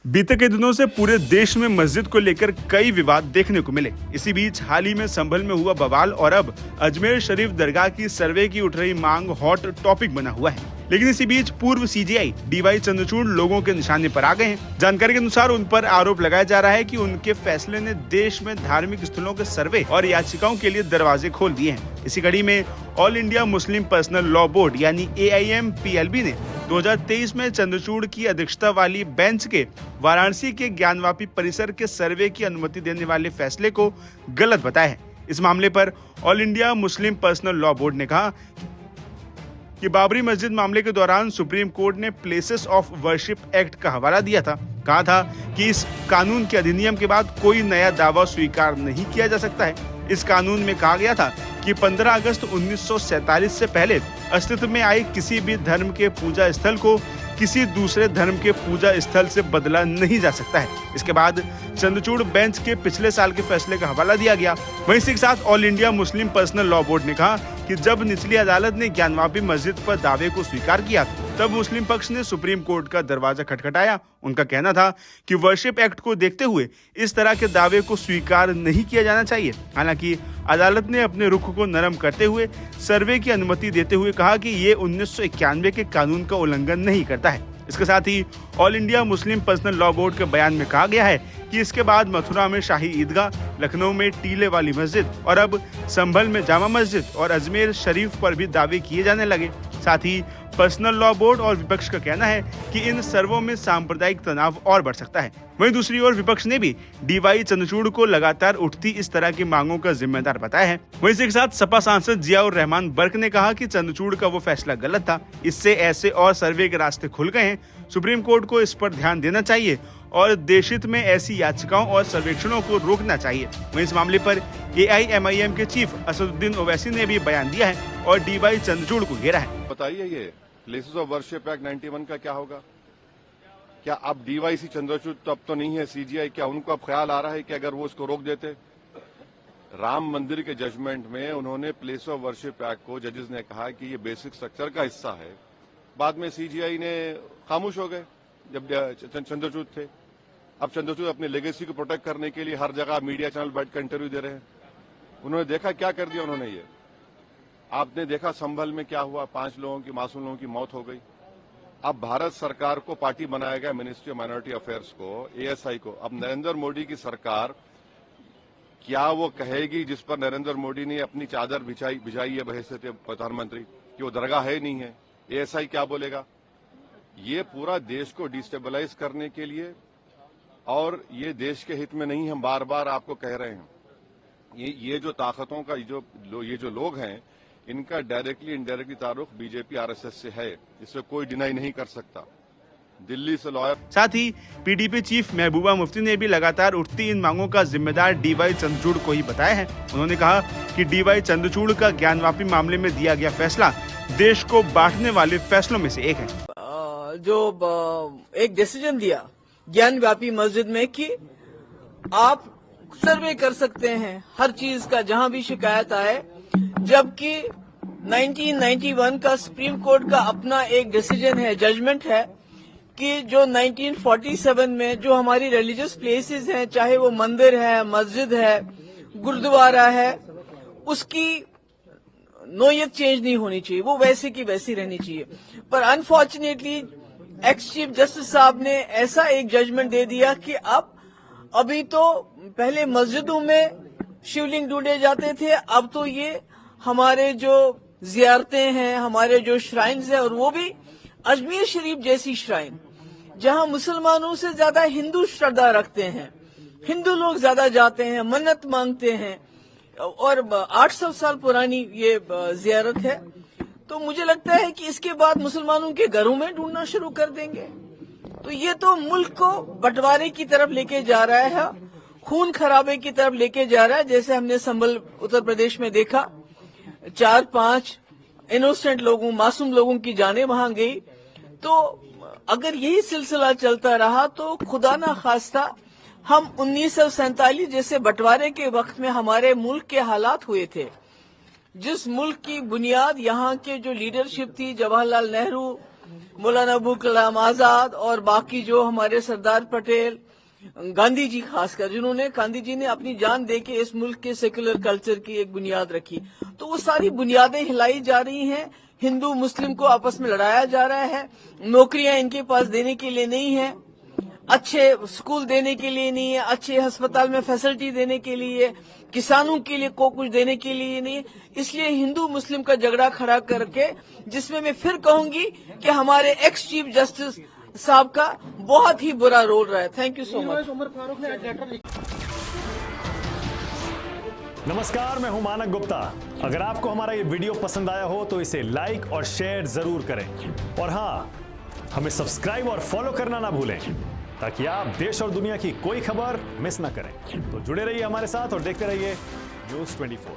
बीते कई दिनों से पूरे देश में मस्जिद को लेकर कई विवाद देखने को मिले। इसी बीच हाल ही में संभल में हुआ बवाल और अब अजमेर शरीफ दरगाह की सर्वे की उठ रही मांग हॉट टॉपिक बना हुआ है। लेकिन इसी बीच पूर्व सीजेआई डीवाई चंद्रचूड़ लोगों के निशाने पर आ गए हैं। जानकारी के अनुसार उन पर आरोप लगाया जा रहा है कि उनके फैसले ने देश में धार्मिक स्थलों के सर्वे और याचिकाओं के लिए दरवाजे खोल दिए हैं। इसी कड़ी में all India Muslim personal law board यानी AIMPLB ने 2023 में चंद्रचूड़ की अध्यक्षता वाली बेंच के वाराणसी के ज्ञानवापी परिसर के सर्वे की अनुमति देने वाले फैसले को गलत बताया है। इस मामले पर all India Muslim personal law board ने कहा कि बाबरी मस्जिद मामले के दौरान सुप्रीम कोर्ट ने प्लेसेस ऑफ वर्शिप एक्ट का हवाला दिया था। कहा था कि इस कानून के अधिनियम के बाद कोई नया दावा स्वीकार नहीं किया जा सकता है। इस कानून में कहा गया था कि 15 अगस्त 1947 से पहले अस्तित्व में आए किसी भी धर्म के पूजा स्थल को किसी दूसरे धर्म के पूजा स्थल से बदला नहीं जा सकता है। इसके बाद चंद्रचूड़ बेंच के पिछले साल के फैसले का हवाला दिया गया। वहीं इसी के साथ all India Muslim personal law board ने कहा कि जब निचली अदालत ने ज्ञानवापी मस्जिद पर दावे को स्वीकार किया तब मुस्लिम पक्ष ने सुप्रीम कोर्ट का दरवाजा खटखटाया। उनका कहना था कि वर्शिप एक्ट को देखते हुए इस तरह के दावे को स्वीकार नहीं किया जाना चाहिए। हालांकि अदालत ने अपने रुख को नरम करते हुए सर्वे की अनुमति देते हुए कहा कि ये 1991 के कानून का उल्लंघन नहीं करता है। इसके साथ ही all India Muslim personal law board के बयान में कहा गया है कि इसके बाद मथुरा में शाही ईदगाह, लखनऊ में टीले वाली मस्जिद और अब संभल में जामा मस्जिद और अजमेर शरीफ पर भी दावे किए जाने लगे। साथ ही पर्सनल लॉ बोर्ड और विपक्ष का कहना है कि इन सर्वों में सांप्रदायिक तनाव और बढ़ सकता है। वहीं दूसरी ओर विपक्ष ने भी डीवाई चंद्रचूड़ को लगातार उठती इस तरह की मांगों का जिम्मेदार बताया है। वहीं इसी के साथ सपा सांसद जियाउर रहमान बर्क ने कहा कि चंद्रचूड़ का वो फैसला गलत था। इससे ऐसे और सर्वे के रास्ते खुल गए हैं। सुप्रीम कोर्ट को इस पर ध्यान देना चाहिए और देशहित में ऐसी याचिकाओं और सर्वेक्षणों को रोकना चाहिए। वहीं इस मामले पर AIMIM के चीफ असदुद्दीन ओवैसी ने भी बयान दिया है और डीवाई चंद्रचूड़ को घेरा है। बताइए ये प्लेसेस ऑफ वर्शिप एक्ट 91 का क्या होगा? क्या अब डीवाईसी चंद्रचूड़ तो अब तो नहीं है सीजीआई, क्या उनको अब ख्याल आ रहा है कि अगर वो इसको रोक देते? राम मंदिर के जजमेंट में उन्होंने प्लेस ऑफ वर्शिप एक्ट को जजेस ने कहा कि ये बेसिक स्ट्रक्चर का हिस्सा है। बाद में सीजीआई ने खामोश हो गए जब चंद्रचूड़ थे। अब चंद्रचूड़ अपनी लेगेसी को प्रोटेक्ट करने के लिए हर जगह मीडिया चैनल बैठकर इंटरव्यू दे रहे हैं। उन्होंने देखा क्या कर दिया उन्होंने। ये आपने देखा संभल में क्या हुआ, 5 लोगों की, मासूम लोगों की मौत हो गई। अब भारत सरकार को पार्टी बनाया गया मिनिस्ट्री ऑफ माइनॉरिटी अफेयर्स को, ASI को। अब नरेंद्र मोदी की सरकार क्या वो कहेगी जिस पर नरेंद्र मोदी ने अपनी चादर बिछाई है बहैसियत प्रधानमंत्री कि वो दरगाह है नहीं है? ASI क्या बोलेगा? ये पूरा देश को डिस्टेबलाइज करने के लिए, और ये देश के हित में नहीं, हम बार बार आपको कह रहे हैं। ये जो ताकतों का ये जो लोग हैं, इनका डायरेक्टली इनडायरेक्टली ताल्लुक बीजेपी RSS से है। इसे कोई डिनाई नहीं कर सकता। दिल्ली से लॉयर। साथ ही PDP चीफ महबूबा मुफ्ती ने भी लगातार उठती इन मांगों का जिम्मेदार डीवाई चंद्रचूड़ को ही बताया है। उन्होंने कहा कि डीवाई चंद्रचूड़ का ज्ञानवापी मामले में दिया गया फैसला देश को बांटने वाले फैसलों में से एक है। जो एक डिसीजन दिया ज्ञानव्यापी मस्जिद में कि आप सर्वे कर सकते हैं हर चीज का जहां भी शिकायत आए, जबकि 1991 का सुप्रीम कोर्ट का अपना एक डिसीजन है, जजमेंट है कि जो 1947 में जो हमारी रिलीजियस प्लेसेस हैं, चाहे वो मंदिर है, मस्जिद है, गुरुद्वारा है, उसकी नोयत चेंज नहीं होनी चाहिए, वो वैसे की वैसी रहनी चाहिए। पर अनफॉर्चुनेटली एक्स चीफ जस्टिस साहब ने ऐसा एक जजमेंट दे दिया कि अब अभी तो पहले मस्जिदों में शिवलिंग ढूंढे जाते थे, अब तो ये हमारे जो जियारतें हैं, हमारे जो श्राइन्स हैं, और वो भी अजमेर शरीफ जैसी श्राइन जहां मुसलमानों से ज्यादा हिंदू श्रद्धा रखते हैं, हिंदू लोग ज्यादा जाते हैं, मन्नत मांगते हैं, और 800 साल पुरानी ये जियारत है। तो मुझे लगता है कि इसके बाद मुसलमानों के घरों में ढूंढना शुरू कर देंगे। तो ये तो मुल्क को बंटवारे की तरफ लेके जा रहा है, खून खराबे की तरफ लेके जा रहा है। जैसे हमने संभल उत्तर प्रदेश में देखा, 4-5 इनोसेंट लोगों, मासूम लोगों की जानें वहां गई। तो अगर यही सिलसिला चलता रहा तो खुदा ना खास्ता हम 1947 जैसे बंटवारे के वक्त में हमारे मुल्क के हालात हुए थे, जिस मुल्क की बुनियाद यहाँ के जो लीडरशिप थी, जवाहरलाल नेहरू, मौलाना अबुल कलाम आजाद और बाकी जो हमारे सरदार पटेल, गांधी जी खासकर, जिन्होंने गांधी जी ने अपनी जान दे के इस मुल्क के सेक्युलर कल्चर की एक बुनियाद रखी, तो वो सारी बुनियादें हिलाई जा रही हैं। हिंदू मुस्लिम को आपस में लड़ाया जा रहा है। नौकरियां इनके पास देने के लिए नहीं है, अच्छे स्कूल देने के लिए नहीं है, अच्छे अस्पताल में फैसिलिटी देने के लिए, किसानों के लिए को कुछ देने के लिए नहीं है। इसलिए हिंदू मुस्लिम का झगड़ा खड़ा करके, जिसमें मैं फिर कहूंगी कि हमारे एक्स चीफ जस्टिस साहब का बहुत ही बुरा रोल रहा है। Thank you so much. नमस्कार, मैं हूं मानक गुप्ता। अगर आपको हमारा ये वीडियो पसंद आया हो तो इसे लाइक और शेयर जरूर करें, और हाँ, हमें सब्सक्राइब और फॉलो करना ना भूलें ताकि आप देश और दुनिया की कोई खबर मिस ना करें। तो जुड़े रहिए हमारे साथ और देखते रहिए News 24।